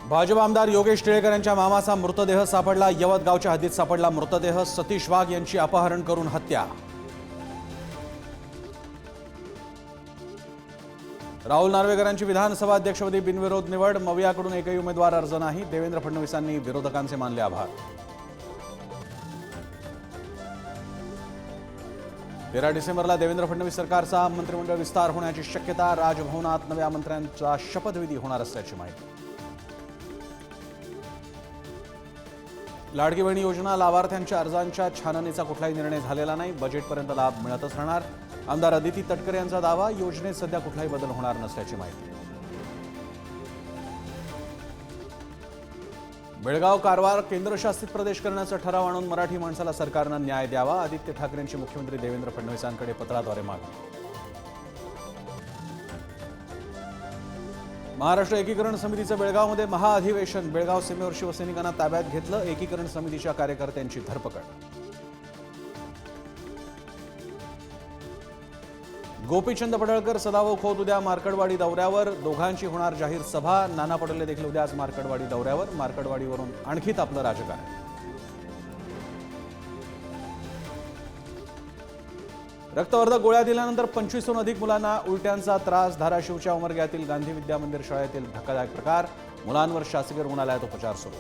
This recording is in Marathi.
भाजप आमदार योगेश टिळेकर यांच्या मामाचा मृतदेह सापडला। यवत गावच्या हद्दीत सापडला मृतदेह। सतीश वाघ यांची अपहरण करून हत्या। राहुल नार्वेकरांची विधानसभा अध्यक्षपदी बिनविरोध निवड। मवियाकडून एकही उमेदवार अर्ज नाही। देवेंद्र फडणवीसांनी विरोधकांचे मानले आभार। 13 डिसेंबरला देवेंद्र फडणवीस सरकारचा मंत्रिमंडळ विस्तार होण्याची शक्यता। राजभवनात नव्या मंत्र्यांचा शपथविधी होणार असल्याची माहिती। लाडकी बहीण योजना लाभार्थ्यांच्या अर्जांच्या छाननीचा कुठलाही निर्णय झालेला नाही। बजेटपर्यंत लाभ मिळतच राहणार। आमदार अदिती तटकरे यांचा दावा। योजनेत सध्या कुठलाही बदल होणार नसल्याची माहिती। बेळगाव कारवार केंद्रशासित प्रदेश करण्याचा ठराव आणून मराठी माणसाला सरकारने न्याय द्यावा। आदित्य ठाकरेंची मुख्यमंत्री देवेंद्र फडणवीसांकडे पत्राद्वारे मागणी। महाराष्ट्र एकीकरण समितीचं बेळगावमध्ये महाअधिवेशन। बेळगाव सीमेवर शिवसैनिकांना ताब्यात घेतलं। एकीकरण समितीच्या कार्यकर्त्यांची धरपकड। गोपीचंद पडळकर सदाभाऊ खोत उद्या मार्कडवाडी दौऱ्यावर। दोघांची होणार जाहीर सभा। नाना पटोले देखील उद्याच मार्कडवाडी दौऱ्यावर। मार्कडवाडीवरून आणखी तापलं राजकारण। रक्तवर्धक गोळ्या दिल्यानंतर 25हून अधिक मुलांना उलट्यांचा त्रास। धाराशिवच्या उमरग्यातील गांधी विद्या मंदिर शाळेतील धक्कादायक प्रकार। मुलांवर शासकीय रुग्णालयात उपचार सुरू।